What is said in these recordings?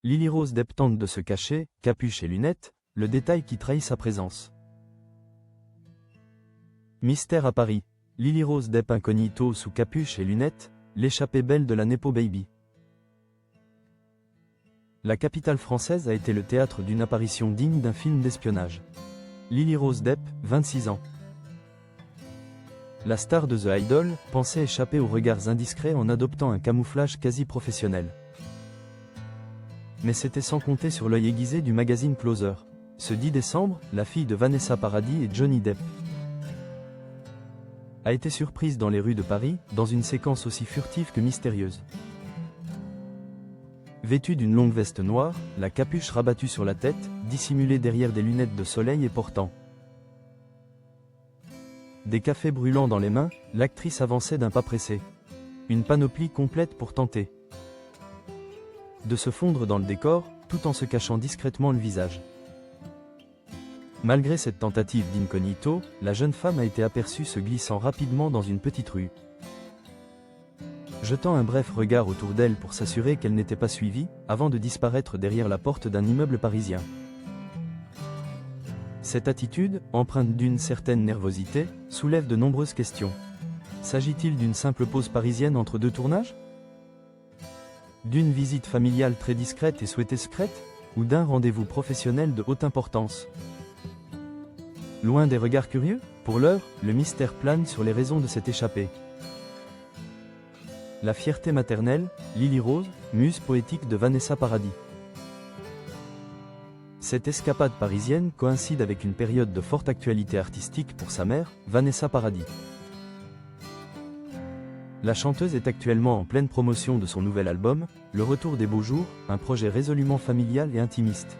Lily Rose Depp tente de se cacher, capuche et lunettes, le détail qui trahit sa présence. Mystère à Paris. Lily Rose Depp incognito sous capuche et lunettes, l'échappée belle de la Nepo Baby. La capitale française a été le théâtre d'une apparition digne d'un film d'espionnage. Lily Rose Depp, 26 ans. La star de The Idol pensait échapper aux regards indiscrets en adoptant un camouflage quasi professionnel. Mais c'était sans compter sur l'œil aiguisé du magazine Closer. Ce 10 décembre, la fille de Vanessa Paradis et Johnny Depp a été surprise dans les rues de Paris, dans une séquence aussi furtive que mystérieuse. Vêtue d'une longue veste noire, la capuche rabattue sur la tête, dissimulée derrière des lunettes de soleil et portant des cafés brûlants dans les mains, l'actrice avançait d'un pas pressé. Une panoplie complète pour tenter de se fondre dans le décor, tout en se cachant discrètement le visage. Malgré cette tentative d'incognito, la jeune femme a été aperçue se glissant rapidement dans une petite rue. Jetant un bref regard autour d'elle pour s'assurer qu'elle n'était pas suivie, avant de disparaître derrière la porte d'un immeuble parisien. Cette attitude, empreinte d'une certaine nervosité, soulève de nombreuses questions. S'agit-il d'une simple pause parisienne entre deux tournages? D'une visite familiale très discrète et souhaitée secrète? Ou d'un rendez-vous professionnel de haute importance? Loin des regards curieux, pour l'heure, le mystère plane sur les raisons de cette échappée. La fierté maternelle, Lily Rose, muse poétique de Vanessa Paradis. Cette escapade parisienne coïncide avec une période de forte actualité artistique pour sa mère, Vanessa Paradis. La chanteuse est actuellement en pleine promotion de son nouvel album, Le Retour des Beaux Jours, un projet résolument familial et intimiste.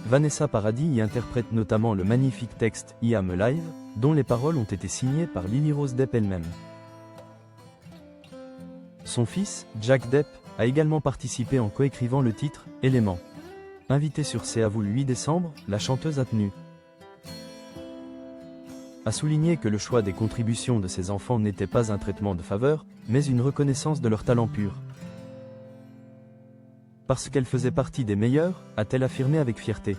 Vanessa Paradis y interprète notamment le magnifique texte I Am Alive, dont les paroles ont été signées par Lily Rose Depp elle-même. Son fils, Jack Depp, a également participé en coécrivant le titre « Élément ». Invitée sur C'est à vous le 8 décembre, la chanteuse a tenu à souligner que le choix des contributions de ses enfants n'était pas un traitement de faveur, mais une reconnaissance de leur talent pur. Parce qu'elle faisait partie des meilleurs, a-t-elle affirmé avec fierté.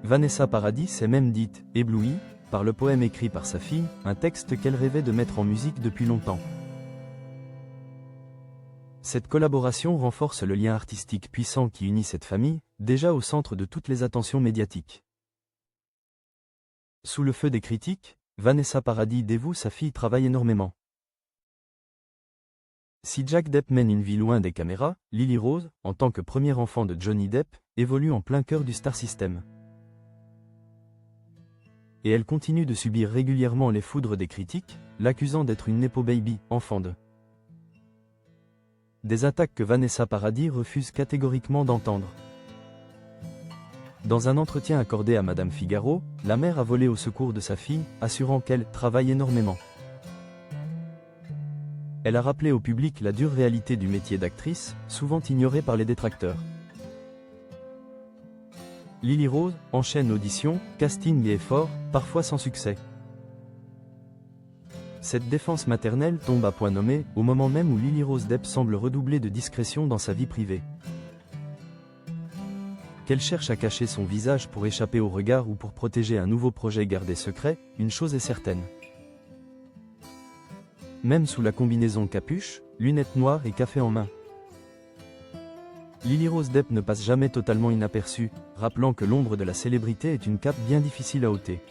Vanessa Paradis s'est même dite « éblouie » par le poème écrit par sa fille, un texte qu'elle rêvait de mettre en musique depuis longtemps. Cette collaboration renforce le lien artistique puissant qui unit cette famille, déjà au centre de toutes les attentions médiatiques. Sous le feu des critiques, Vanessa Paradis dévoue sa fille travaille énormément. Si Jack Depp mène une vie loin des caméras, Lily Rose, en tant que premier enfant de Johnny Depp, évolue en plein cœur du star system. Et elle continue de subir régulièrement les foudres des critiques, l'accusant d'être une Nepo Baby, enfant de. Des attaques que Vanessa Paradis refuse catégoriquement d'entendre. Dans un entretien accordé à Madame Figaro, la mère a volé au secours de sa fille, assurant qu'elle travaille énormément. Elle a rappelé au public la dure réalité du métier d'actrice, souvent ignorée par les détracteurs. Lily Rose enchaîne auditions, casting et efforts, parfois sans succès. Cette défense maternelle tombe à point nommé, au moment même où Lily Rose Depp semble redoubler de discrétion dans sa vie privée. Qu'elle cherche à cacher son visage pour échapper au regard ou pour protéger un nouveau projet gardé secret, une chose est certaine. Même sous la combinaison capuche, lunettes noires et café en main. Lily Rose Depp ne passe jamais totalement inaperçue, rappelant que l'ombre de la célébrité est une cape bien difficile à ôter.